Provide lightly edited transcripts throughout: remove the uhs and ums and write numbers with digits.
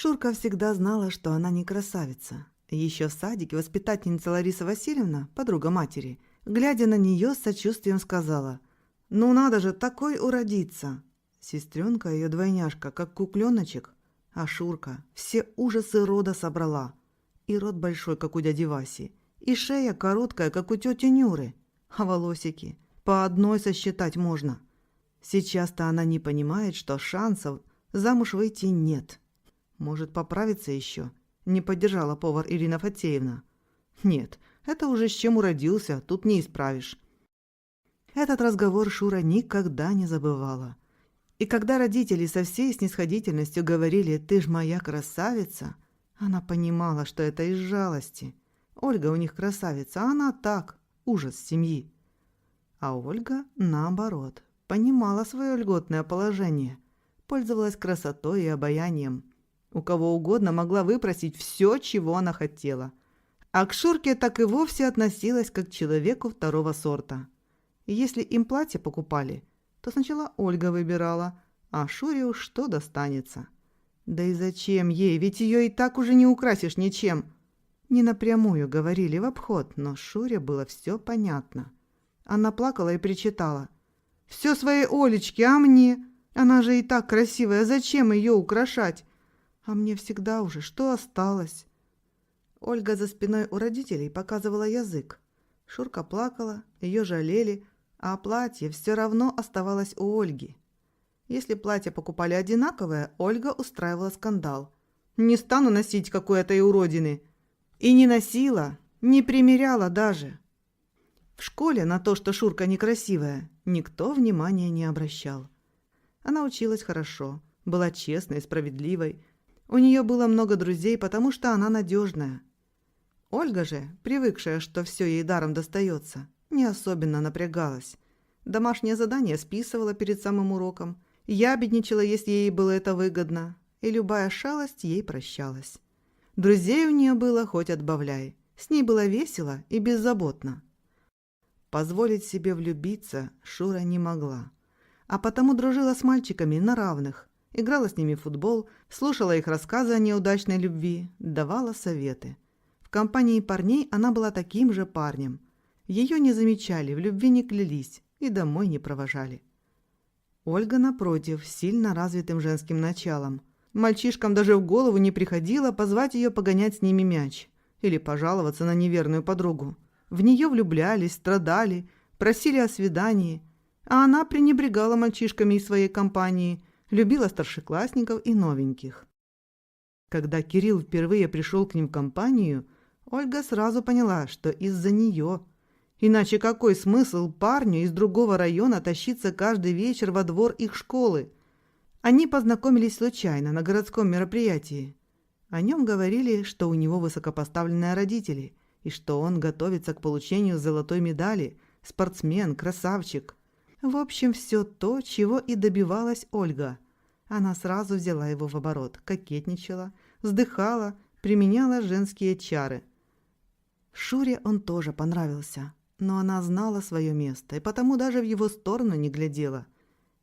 Шурка всегда знала, что она не красавица. Еще в садике воспитательница Лариса Васильевна, подруга матери, глядя на нее с сочувствием сказала: «Ну надо же такой уродиться!» Сестренка ее двойняшка, как кукленочек, а Шурка все ужасы рода собрала. И рот большой, как у дяди Васи, и шея короткая, как у тети Нюры, а волосики по одной сосчитать можно. Сейчас-то она не понимает, что шансов замуж выйти нет. Может, поправиться еще? Не поддержала повар Ирина Фатеевна. Нет, это уже с чем уродился, тут не исправишь. Этот разговор Шура никогда не забывала. И когда родители со всей снисходительностью говорили: «Ты ж моя красавица», она понимала, что это из жалости. Ольга у них красавица, а она так, ужас семьи. А Ольга, наоборот, понимала свое льготное положение, пользовалась красотой и обаянием. У кого угодно могла выпросить все, чего она хотела. А к Шурке так и вовсе относилась как к человеку второго сорта. И если им платье покупали, то сначала Ольга выбирала, а Шуре уж что достанется. Да и зачем ей, ведь ее и так уже не украсишь ничем. Не напрямую говорили в обход, но Шуре было все понятно. Она плакала и причитала: «Все своей Олечке, а мне? Она же и так красивая, зачем ее украшать? А мне всегда уже что осталось?» Ольга за спиной у родителей показывала язык. Шурка плакала, ее жалели, а платье все равно оставалось у Ольги. Если платье покупали одинаковое, Ольга устраивала скандал. «Не стану носить, как у этой уродины!» И не носила, не примеряла даже. В школе на то, что Шурка некрасивая, никто внимания не обращал. Она училась хорошо, была честной и справедливой. У нее было много друзей, потому что она надежная. Ольга же, привыкшая, что все ей даром достается, не особенно напрягалась. Домашнее задание списывала перед самым уроком, ябедничала, если ей было это выгодно, и любая шалость ей прощалась. Друзей у нее было хоть отбавляй, с ней было весело и беззаботно. Позволить себе влюбиться Шура не могла, а потому дружила с мальчиками на равных, играла с ними в футбол, слушала их рассказы о неудачной любви, давала советы. В компании парней она была таким же парнем. Ее не замечали, в любви не клялись и домой не провожали. Ольга, напротив, сильно развитым женским началом. Мальчишкам даже в голову не приходило позвать ее погонять с ними мяч или пожаловаться на неверную подругу. В нее влюблялись, страдали, просили о свидании, а она пренебрегала мальчишками из своей компании, любила старшеклассников и новеньких. Когда Кирилл впервые пришел к ним в компанию, Ольга сразу поняла, что из-за нее. Иначе какой смысл парню из другого района тащиться каждый вечер во двор их школы? Они познакомились случайно на городском мероприятии. О нем говорили, что у него высокопоставленные родители и что он готовится к получению золотой медали, спортсмен, красавчик. В общем, все то, чего и добивалась Ольга. Она сразу взяла его в оборот, кокетничала, вздыхала, применяла женские чары. Шуре он тоже понравился, но она знала свое место и потому даже в его сторону не глядела.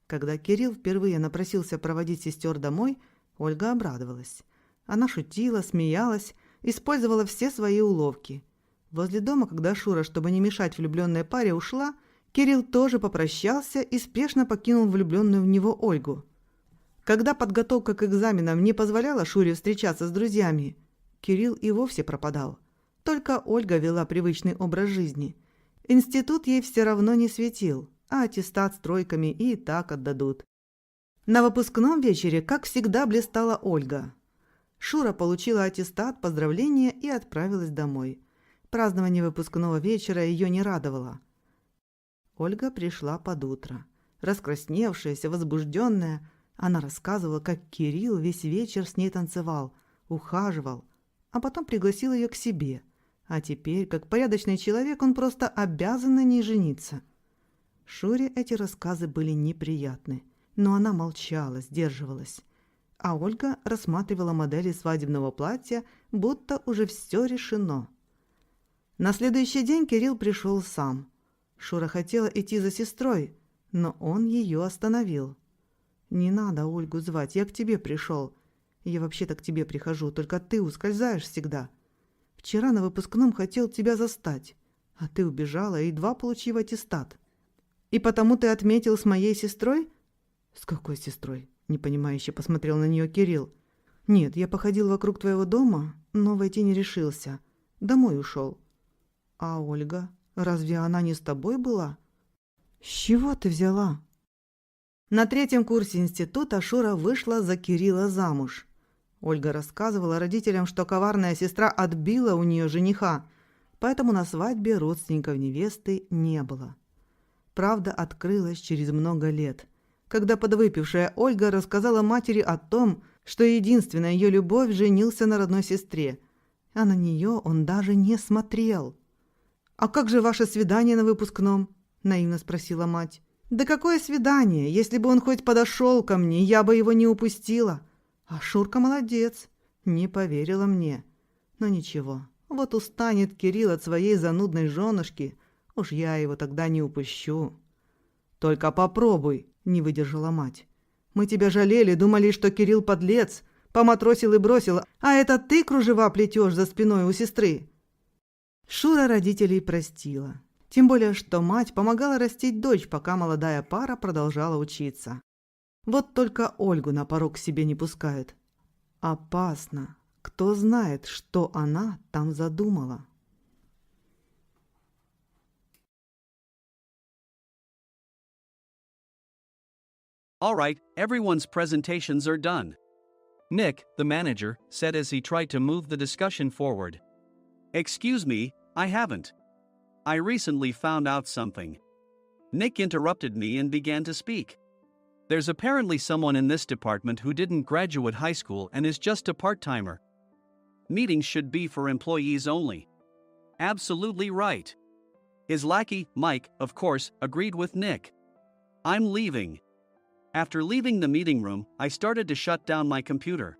Когда Кирилл впервые напросился проводить сестер домой, Ольга обрадовалась. Она шутила, смеялась, использовала все свои уловки. Возле дома, когда Шура, чтобы не мешать влюбленной паре, ушла, Кирилл тоже попрощался и спешно покинул влюбленную в него Ольгу. Когда подготовка к экзаменам не позволяла Шуре встречаться с друзьями, Кирилл и вовсе пропадал. Только Ольга вела привычный образ жизни. Институт ей все равно не светил, а аттестат с тройками и так отдадут. На выпускном вечере, как всегда, блистала Ольга. Шура получила аттестат, поздравления и отправилась домой. Празднование выпускного вечера ее не радовало. Ольга пришла под утро. Раскрасневшаяся, возбужденная, она рассказывала, как Кирилл весь вечер с ней танцевал, ухаживал, а потом пригласил ее к себе. А теперь, как порядочный человек, он просто обязан на ней жениться. Шуре эти рассказы были неприятны, но она молчала, сдерживалась. А Ольга рассматривала модели свадебного платья, будто уже все решено. На следующий день Кирилл пришел сам. Шура хотела идти за сестрой, но он ее остановил. «Не надо Ольгу звать, я к тебе пришел. Я вообще-то к тебе прихожу, только ты ускользаешь всегда. Вчера на выпускном хотел тебя застать, а ты убежала, едва получив аттестат. И потому ты отметил с моей сестрой? С какой сестрой? Непонимающе посмотрел на нее Кирилл. Нет, я походил вокруг твоего дома, но войти не решился. Домой ушел. А Ольга? Разве она не с тобой была? С чего ты взяла? На 3-м курсе института Шура вышла за Кирилла замуж. Ольга рассказывала родителям, что коварная сестра отбила у нее жениха, поэтому на свадьбе родственников невесты не было. Правда открылась через много лет, когда подвыпившая Ольга рассказала матери о том, что единственная ее любовь женился на родной сестре, а на нее он даже не смотрел. «А как же ваше свидание на выпускном?» – наивно спросила мать. «Да какое свидание? Если бы он хоть подошел ко мне, я бы его не упустила. А Шурка молодец, не поверила мне. Но ничего, вот устанет Кирилл от своей занудной женушки, уж я его тогда не упущу». «Только попробуй», – не выдержала мать. «Мы тебя жалели, думали, что Кирилл подлец, поматросил и бросил, а это ты кружева плетешь за спиной у сестры». Шура родителей простила. Тем более, что мать помогала растить дочь, пока молодая пара продолжала учиться. Вот только Ольгу на порог к себе не пускают. Опасно. Кто знает, что она там задумала. All right, everyone's presentations are done. Nick, the manager, said as he tried to move the discussion forward. Excuse me, I haven't. I recently found out something. Nick interrupted me and began to speak. There's apparently someone in this department who didn't graduate high school and is just a part-timer. Meetings should be for employees only. Absolutely right. His lackey, Mike, of course, agreed with Nick. I'm leaving. After leaving the meeting room, I started to shut down my computer.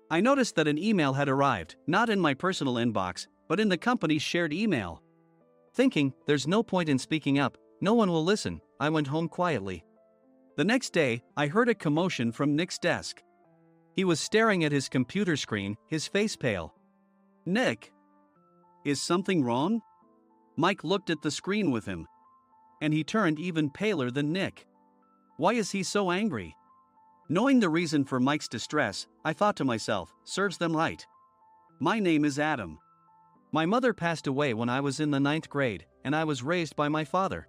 I noticed that an email had arrived, not in my personal inbox, but in the company's shared email. Thinking, there's no point in speaking up, no one will listen, I went home quietly. The next day, I heard a commotion from Nick's desk. He was staring at his computer screen, his face pale. Nick? Is something wrong? Mike looked at the screen with him. And he turned even paler than Nick. Why is he so angry? Knowing the reason for Mike's distress, I thought to myself, serves them right. My name is Adam. My mother passed away when I was in the 9th grade, and I was raised by my father.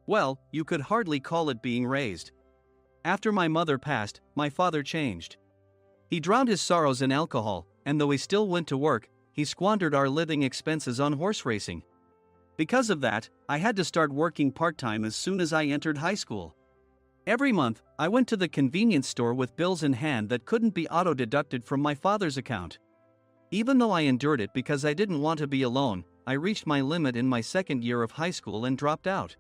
Well, you could hardly call it being raised. After my mother passed, my father changed. He drowned his sorrows in alcohol, and though he still went to work, he squandered our living expenses on horse racing. Because of that, I had to start working part-time as soon as I entered high school. Every month, I went to the convenience store with bills in hand that couldn't be auto-deducted from my father's account. Even though I endured it because I didn't want to be alone, I reached my limit in my 2nd year of high school and dropped out.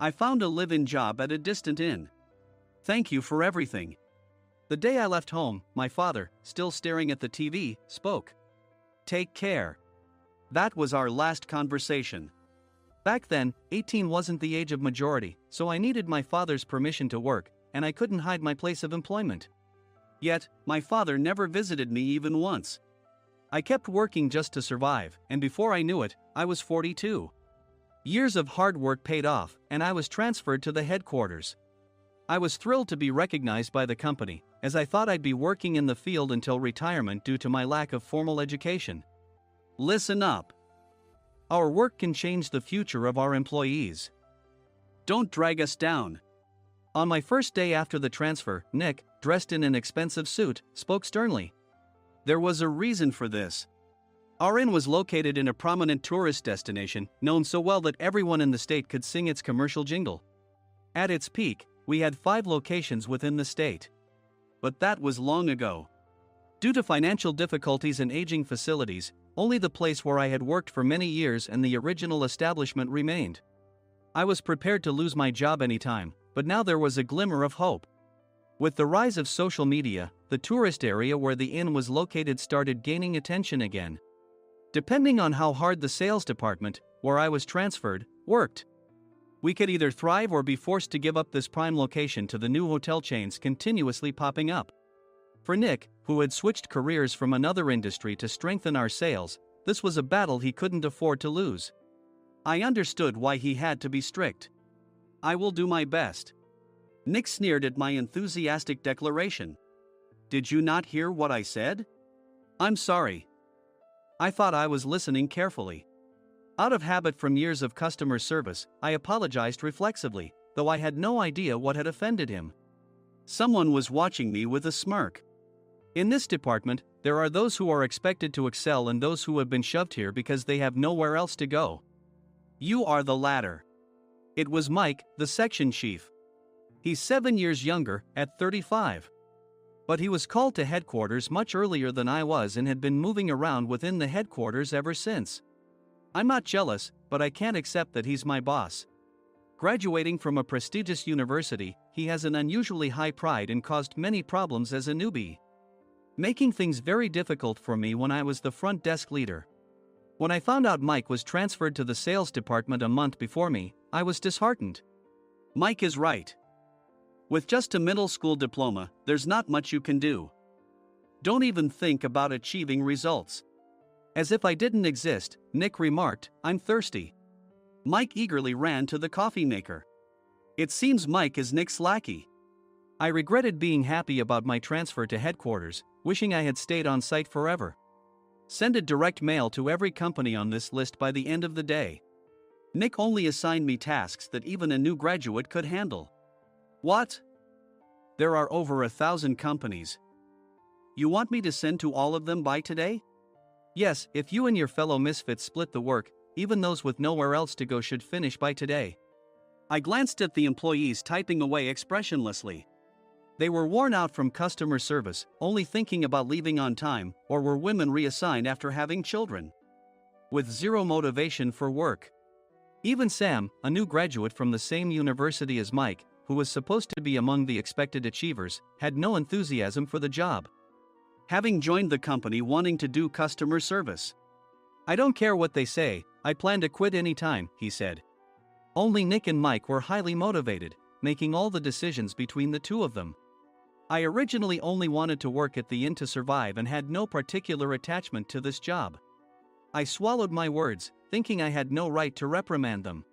I found a live-in job at a distant inn. Thank you for everything. The day I left home, my father, still staring at the TV, spoke. Take care. That was our last conversation. Back then, 18 wasn't the age of majority, so I needed my father's permission to work, and I couldn't hide my place of employment. Yet, my father never visited me even once. I kept working just to survive, and before I knew it, I was 42. Years of hard work paid off, and I was transferred to the headquarters. I was thrilled to be recognized by the company, as I thought I'd be working in the field until retirement due to my lack of formal education. Listen up. Our work can change the future of our employees. Don't drag us down. On my first day after the transfer, Nick, dressed in an expensive suit, spoke sternly. There was a reason for this. Our inn was located in a prominent tourist destination, known so well that everyone in the state could sing its commercial jingle. At its peak, we had 5 locations within the state. But that was long ago. Due to financial difficulties and aging facilities, only the place where I had worked for many years and the original establishment remained. I was prepared to lose my job anytime, but now there was a glimmer of hope. With the rise of social media, the tourist area where the inn was located started gaining attention again. Depending on how hard the sales department, where I was transferred, worked, we could either thrive or be forced to give up this prime location to the new hotel chains continuously popping up. For Nick, who had switched careers from another industry to strengthen our sales, this was a battle he couldn't afford to lose. I understood why he had to be strict. "I will do my best." Nick sneered at my enthusiastic declaration. "Did you not hear what I said?" "I'm sorry." I thought I was listening carefully. Out of habit from years of customer service, I apologized reflexively, though I had no idea what had offended him. Someone was watching me with a smirk. In this department, there are those who are expected to excel and those who have been shoved here because they have nowhere else to go. You are the latter. It was Mike, the section chief. He's 7 years younger, at 35. But he was called to headquarters much earlier than I was and had been moving around within the headquarters ever since. I'm not jealous, but I can't accept that he's my boss. Graduating from a prestigious university, he has an unusually high pride and caused many problems as a newbie, making things very difficult for me when I was the front desk leader. When I found out Mike was transferred to the sales department a month before me, I was disheartened. Mike is right. With just a middle school diploma, there's not much you can do. Don't even think about achieving results. As if I didn't exist, Nick remarked, "I'm thirsty." Mike eagerly ran to the coffee maker. It seems Mike is Nick's lackey. I regretted being happy about my transfer to headquarters, wishing I had stayed on site forever. Send a direct mail to every company on this list by the end of the day. Nick only assigned me tasks that even a new graduate could handle. What? There are over 1,000 companies. You want me to send to all of them by today? Yes, if you and your fellow misfits split the work, even those with nowhere else to go should finish by today. I glanced at the employees typing away expressionlessly. They were worn out from customer service, only thinking about leaving on time, or were women reassigned after having children, with zero motivation for work. Even Sam, a new graduate from the same university as Mike, who was supposed to be among the expected achievers, had no enthusiasm for the job, having joined the company wanting to do customer service. "I don't care what they say, I plan to quit any time," he said. Only Nick and Mike were highly motivated, making all the decisions between the two of them. I originally only wanted to work at the inn to survive and had no particular attachment to this job. I swallowed my words, thinking I had no right to reprimand them.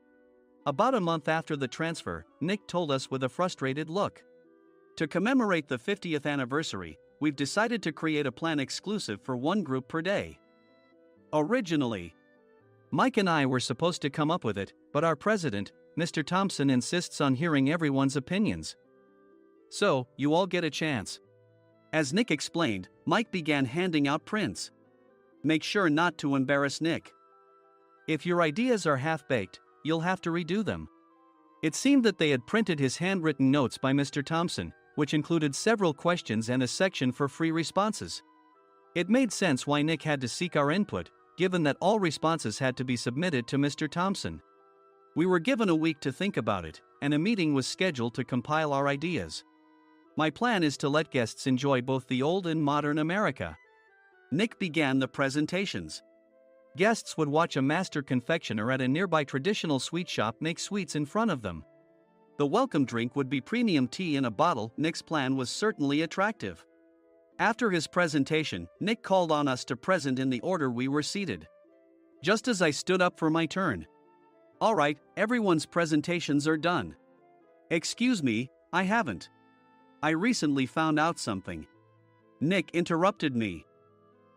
About a month after the transfer, Nick told us with a frustrated look. "To commemorate the 50th anniversary, we've decided to create a plan exclusive for one group per day. Originally, Mike and I were supposed to come up with it, but our president, Mr. Thompson, insists on hearing everyone's opinions. So, you all get a chance." As Nick explained, Mike began handing out prints. "Make sure not to embarrass Nick. If your ideas are half-baked, you'll have to redo them." It seemed that they had printed his handwritten notes by Mr. Thompson, which included several questions and a section for free responses. It made sense why Nick had to seek our input, given that all responses had to be submitted to Mr. Thompson. We were given a week to think about it, and a meeting was scheduled to compile our ideas. My plan is to let guests enjoy both the old and modern America. Nick began the presentations. Guests would watch a master confectioner at a nearby traditional sweet shop make sweets in front of them. The welcome drink would be premium tea in a bottle. Nick's plan was certainly attractive. After his presentation, Nick called on us to present in the order we were seated. Just as I stood up for my turn. "All right, everyone's presentations are done." "Excuse me, I haven't. I recently found out something." Nick interrupted me.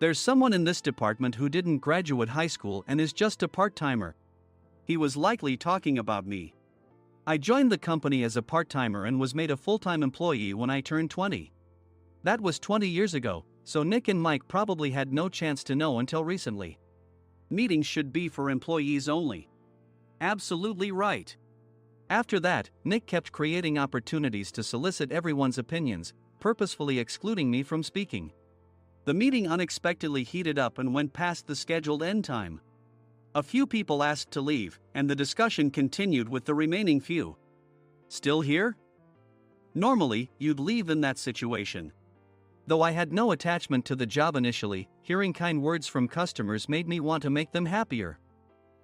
"There's someone in this department who didn't graduate high school and is just a part-timer." He was likely talking about me. I joined the company as a part-timer and was made a full-time employee when I turned 20. That was 20 years ago, so Nick and Mike probably had no chance to know until recently. Meetings should be for employees only. Absolutely right. After that, Nick kept creating opportunities to solicit everyone's opinions, purposefully excluding me from speaking. The meeting unexpectedly heated up and went past the scheduled end time. A few people asked to leave, and the discussion continued with the remaining few. "Still here?" Normally, you'd leave in that situation. Though I had no attachment to the job initially, hearing kind words from customers made me want to make them happier.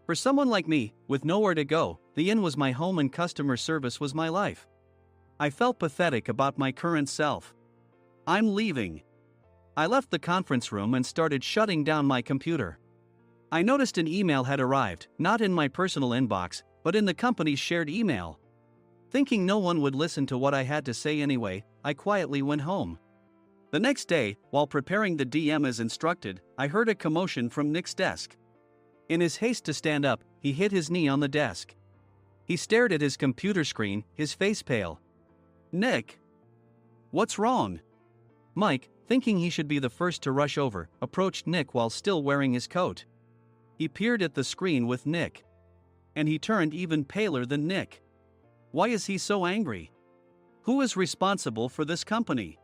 For someone like me, with nowhere to go, the inn was my home and customer service was my life. I felt pathetic about my current self. I'm leaving. I left the conference room and started shutting down my computer. I noticed an email had arrived, not in my personal inbox, but in the company's shared email. Thinking no one would listen to what I had to say anyway, I quietly went home. The next day, while preparing the DM as instructed, I heard a commotion from Nick's desk. In his haste to stand up, he hit his knee on the desk. He stared at his computer screen, his face pale. "Nick! What's wrong?" Mike, thinking he should be the first to rush over, approached Nick while still wearing his coat. He peered at the screen with Nick. And he turned even paler than Nick. Why is he so angry? Who is responsible for this company?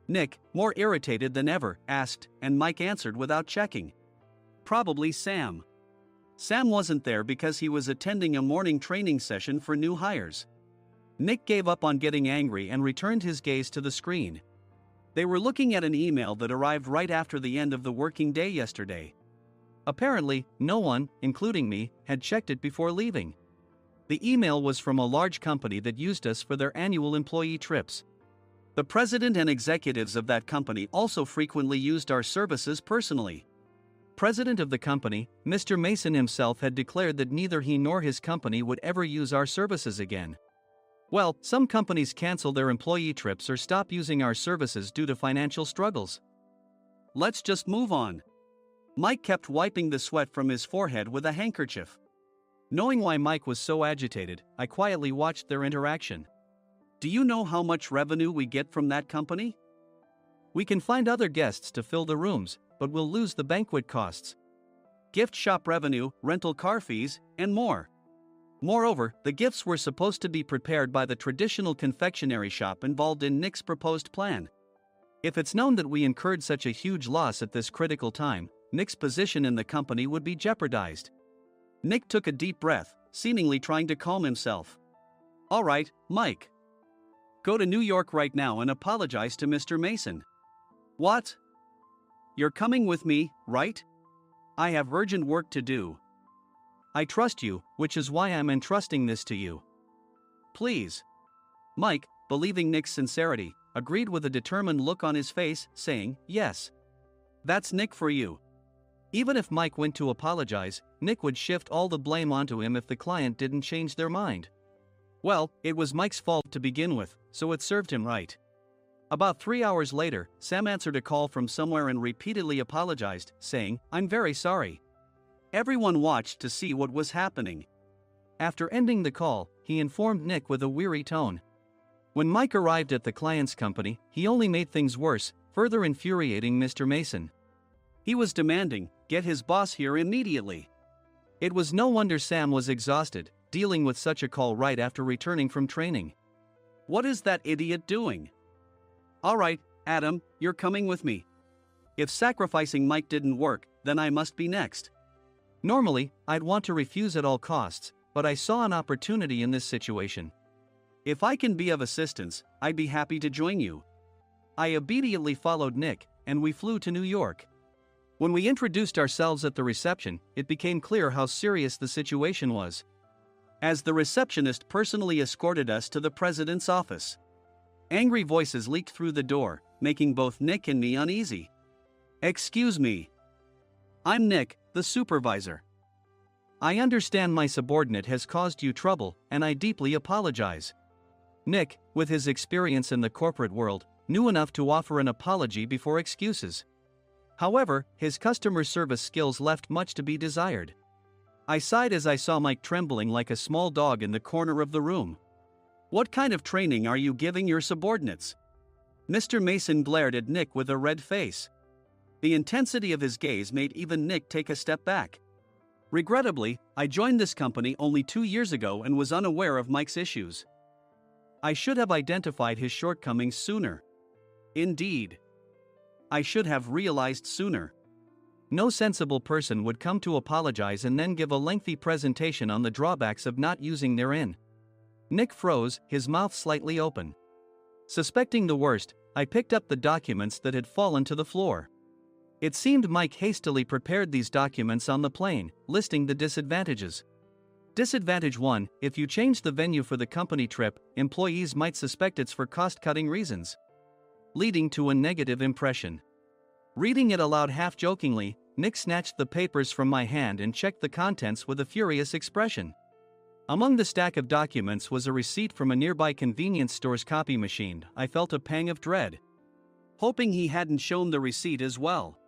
Nick, more irritated than ever, asked, and Mike answered without checking. Probably Sam. Sam wasn't there because he was attending a morning training session for new hires. Nick gave up on getting angry and returned his gaze to the screen. They were looking at an email that arrived right after the end of the working day yesterday. Apparently, no one, including me, had checked it before leaving. The email was from a large company that used us for their annual employee trips. The president and executives of that company also frequently used our services personally. President of the company, Mr. Mason himself, had declared that neither he nor his company would ever use our services again. Well, some companies cancel their employee trips or stop using our services due to financial struggles. Let's just move on. Mike kept wiping the sweat from his forehead with a handkerchief. Knowing why Mike was so agitated, I quietly watched their interaction. Do you know how much revenue we get from that company? We can find other guests to fill the rooms, but we'll lose the banquet costs, gift shop revenue, rental car fees, and more. Moreover, the gifts were supposed to be prepared by the traditional confectionery shop involved in Nick's proposed plan. If it's known that we incurred such a huge loss at this critical time, Nick's position in the company would be jeopardized. Nick took a deep breath, seemingly trying to calm himself. All right, Mike. Go to New York right now and apologize to Mr. Mason. What? You're coming with me, right? I have urgent work to do. I trust you, which is why I'm entrusting this to you. Please. Mike, believing Nick's sincerity, agreed with a determined look on his face, saying, yes. That's Nick for you. Even if Mike went to apologize, Nick would shift all the blame onto him if the client didn't change their mind. Well, it was Mike's fault to begin with, so it served him right. About 3 hours later, Sam answered a call from somewhere and repeatedly apologized, saying, I'm very sorry. Everyone watched to see what was happening. After ending the call, he informed Nick with a weary tone. When Mike arrived at the client's company, he only made things worse, further infuriating Mr. Mason. He was demanding, get his boss here immediately. It was no wonder Sam was exhausted, dealing with such a call right after returning from training. What is that idiot doing? All right, Adam, you're coming with me. If sacrificing Mike didn't work, then I must be next. Normally, I'd want to refuse at all costs, but I saw an opportunity in this situation. If I can be of assistance, I'd be happy to join you. I immediately followed Nick, and we flew to New York. When we introduced ourselves at the reception, it became clear how serious the situation was, as the receptionist personally escorted us to the president's office. Angry voices leaked through the door, making both Nick and me uneasy. Excuse me. I'm Nick, the supervisor. I understand my subordinate has caused you trouble, and I deeply apologize. Nick, with his experience in the corporate world, knew enough to offer an apology before excuses. However, his customer service skills left much to be desired. I sighed as I saw Mike trembling like a small dog in the corner of the room. What kind of training are you giving your subordinates? Mr. Mason glared at Nick with a red face. The intensity of his gaze made even Nick take a step back. Regrettably, I joined this company only 2 years ago and was unaware of Mike's issues. I should have identified his shortcomings sooner. Indeed. I should have realized sooner. No sensible person would come to apologize and then give a lengthy presentation on the drawbacks of not using their in. Nick froze, his mouth slightly open. Suspecting the worst, I picked up the documents that had fallen to the floor. It seemed Mike hastily prepared these documents on the plane, listing the disadvantages. Disadvantage 1: if you change the venue for the company trip, employees might suspect it's for cost-cutting reasons. leading to a negative impression. Reading it aloud half-jokingly, Nick snatched the papers from my hand and checked the contents with a furious expression. Among the stack of documents was a receipt from a nearby convenience store's copy machine. I felt a pang of dread, hoping he hadn't shown the receipt as well.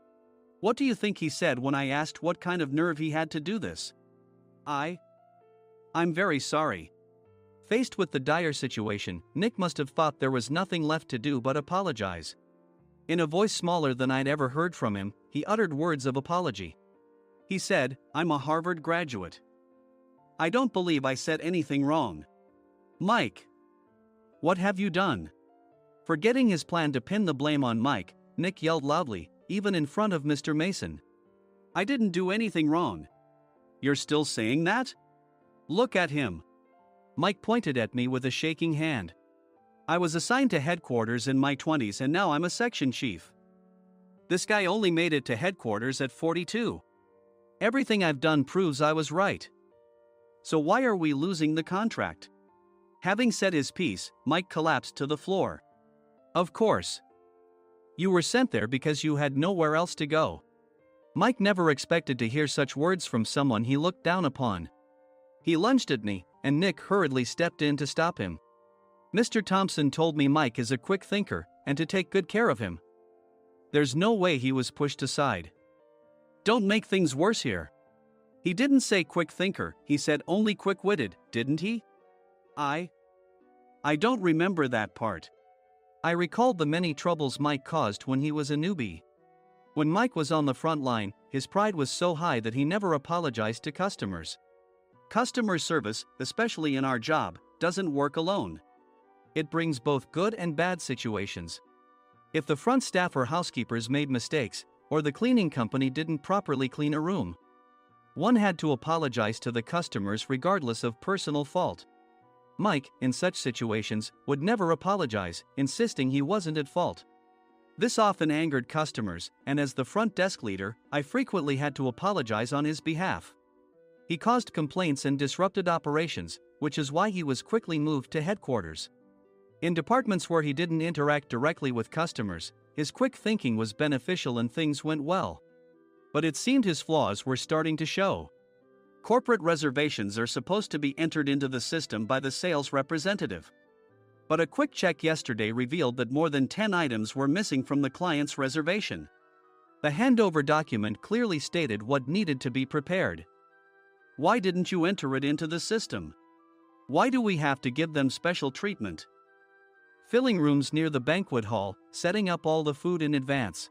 What do you think he said when I asked what kind of nerve he had to do this? I'm very sorry. Faced with the dire situation, Nick must have thought there was nothing left to do but apologize. In a voice smaller than I'd ever heard from him, he uttered words of apology. He said, "I'm a Harvard graduate. I don't believe I said anything wrong." Mike! What have you done? Forgetting his plan to pin the blame on Mike, Nick yelled loudly, even in front of Mr. Mason. "I didn't do anything wrong." "You're still saying that? Look at him." Mike pointed at me with a shaking hand. "I was assigned to headquarters in my 20s and now I'm a section chief. This guy only made it to headquarters at 42. Everything I've done proves I was right. So why are we losing the contract?" Having said his piece, Mike collapsed to the floor. "Of course. You were sent there because you had nowhere else to go." Mike never expected to hear such words from someone he looked down upon. He lunged at me, and Nick hurriedly stepped in to stop him. "Mr. Thompson told me Mike is a quick thinker, and to take good care of him." There's no way he was pushed aside. "Don't make things worse here. He didn't say quick thinker, he said only quick-witted, didn't he?" I don't remember that part. I recalled the many troubles Mike caused when he was a newbie. When Mike was on the front line, his pride was so high that he never apologized to customers. Customer service, especially in our job, doesn't work alone. It brings both good and bad situations. If the front staff or housekeepers made mistakes, or the cleaning company didn't properly clean a room, one had to apologize to the customers regardless of personal fault. Mike, in such situations, would never apologize, insisting he wasn't at fault. This often angered customers, and as the front desk leader, I frequently had to apologize on his behalf. He caused complaints and disrupted operations, which is why he was quickly moved to headquarters. In departments where he didn't interact directly with customers, his quick thinking was beneficial and things went well. But it seemed his flaws were starting to show. Corporate reservations are supposed to be entered into the system by the sales representative. But a quick check yesterday revealed that more than 10 items were missing from the client's reservation. The handover document clearly stated what needed to be prepared. Why didn't you enter it into the system? Why do we have to give them special treatment? Filling rooms near the banquet hall, setting up all the food in advance.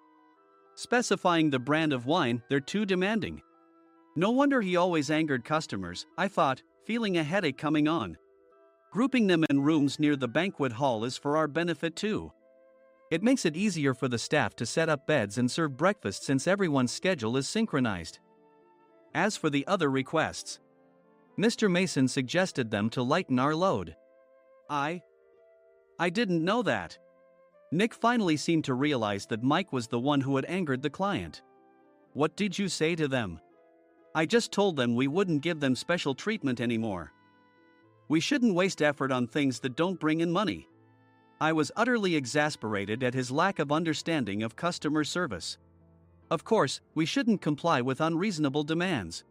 Specifying the brand of wine, they're too demanding. No wonder he always angered customers, I thought, feeling a headache coming on. Grouping them in rooms near the banquet hall is for our benefit too. It makes it easier for the staff to set up beds and serve breakfast since everyone's schedule is synchronized. As for the other requests, Mr. Mason suggested them to lighten our load. I didn't know that. Nick finally seemed to realize that Mike was the one who had angered the client. What did you say to them? I just told them we wouldn't give them special treatment anymore. We shouldn't waste effort on things that don't bring in money. I was utterly exasperated at his lack of understanding of customer service. Of course, we shouldn't comply with unreasonable demands.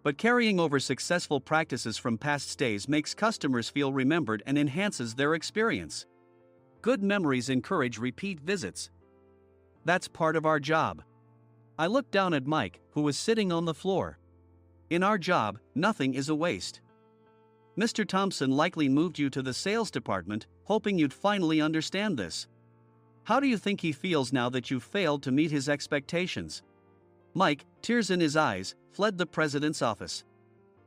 But carrying over successful practices from past stays makes customers feel remembered and enhances their experience. Good memories encourage repeat visits. That's part of our job. I looked down at Mike, who was sitting on the floor. In our job, nothing is a waste. Mr. Thompson likely moved you to the sales department, hoping you'd finally understand this. How do you think he feels now that you failed to meet his expectations? Mike, tears in his eyes, fled the president's office.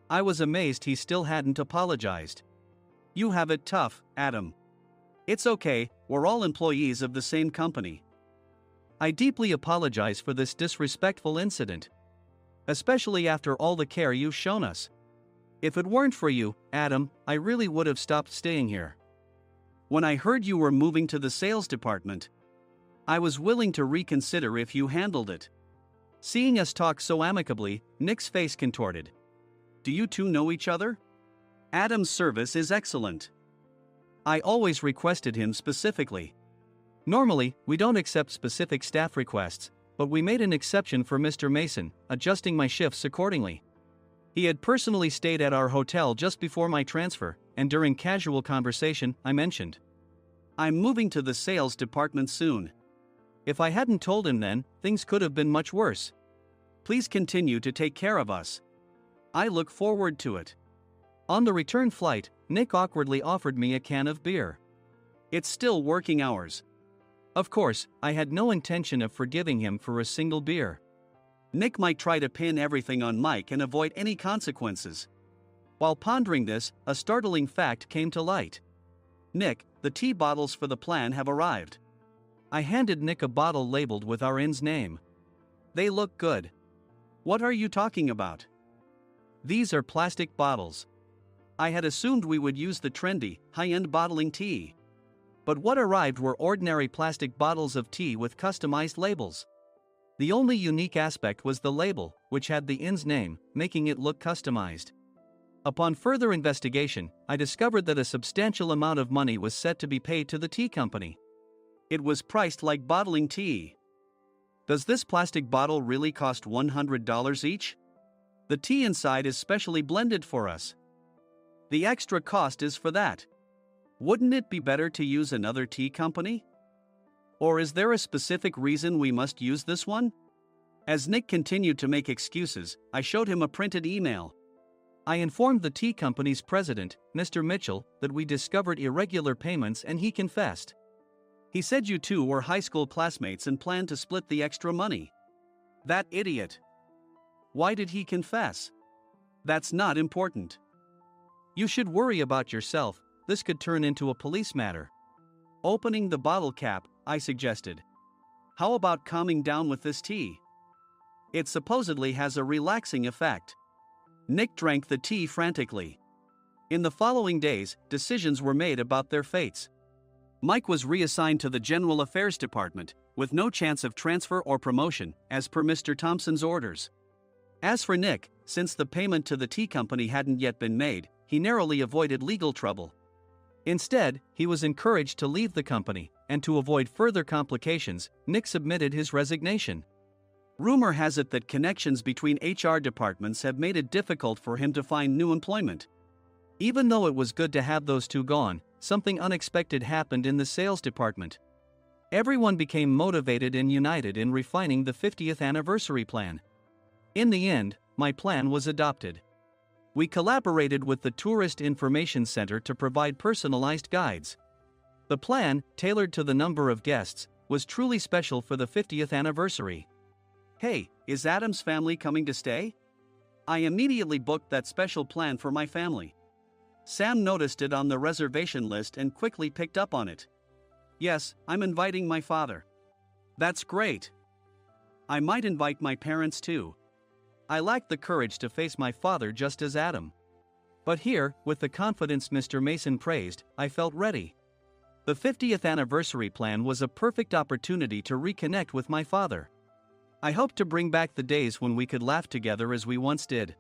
I was amazed he still hadn't apologized. You have it tough, Adam. It's okay, we're all employees of the same company. I deeply apologize for this disrespectful incident. Especially after all the care you've shown us. If it weren't for you, Adam, I really would have stopped staying here. When I heard you were moving to the sales department, I was willing to reconsider if you handled it. Seeing us talk so amicably, Nick's face contorted. Do you two know each other? Adam's service is excellent. I always requested him specifically. Normally, we don't accept specific staff requests, but we made an exception for Mr. Mason, adjusting my shifts accordingly. He had personally stayed at our hotel just before my transfer, and during casual conversation, I mentioned, "I'm moving to the sales department soon." If I hadn't told him then, things could have been much worse. "Please continue to take care of us. I look forward to it." On the return flight, Nick awkwardly offered me a can of beer. It's still working hours. Of course, I had no intention of forgiving him for a single beer. Nick might try to pin everything on Mike and avoid any consequences. While pondering this, a startling fact came to light. "Nick, the tea bottles for the plan have arrived." I handed Nick a bottle labeled with our inn's name. "They look good." "What are you talking about?" "These are plastic bottles. I had assumed we would use the trendy, high-end bottling tea. But what arrived were ordinary plastic bottles of tea with customized labels. The only unique aspect was the label, which had the inn's name, making it look customized. Upon further investigation, I discovered that a substantial amount of money was set to be paid to the tea company. It was priced like bottling tea. Does this plastic bottle really cost $100 each? The tea inside is specially blended for us. The extra cost is for that. Wouldn't it be better to use another tea company? Or is there a specific reason we must use this one?" As Nick continued to make excuses, I showed him a printed email. I informed the tea company's president, Mr. Mitchell, that we discovered irregular payments and he confessed. He said you two were high school classmates and planned to split the extra money. That idiot. Why did he confess? That's not important. You should worry about yourself. This could turn into a police matter. Opening the bottle cap, I suggested. How about calming down with this tea? It supposedly has a relaxing effect. Nick drank the tea frantically. In the following days, decisions were made about their fates. Mike was reassigned to the General Affairs Department, with no chance of transfer or promotion, as per Mr. Thompson's orders. As for Nick, since the payment to the tea company hadn't yet been made, he narrowly avoided legal trouble. Instead, he was encouraged to leave the company, and to avoid further complications, Nick submitted his resignation. Rumor has it that connections between HR departments have made it difficult for him to find new employment. Even though it was good to have those two gone, something unexpected happened in the sales department. Everyone became motivated and united in refining the 50th anniversary plan. In the end, my plan was adopted. We collaborated with the Tourist Information Center to provide personalized guides. The plan, tailored to the number of guests, was truly special for the 50th anniversary. "Hey, is Adam's family coming to stay?" I immediately booked that special plan for my family. Sam noticed it on the reservation list and quickly picked up on it. "Yes, I'm inviting my father." "That's great. I might invite my parents too." I lacked the courage to face my father just as Adam. But here, with the confidence Mr. Mason praised, I felt ready. The 50th anniversary plan was a perfect opportunity to reconnect with my father. I hoped to bring back the days when we could laugh together as we once did.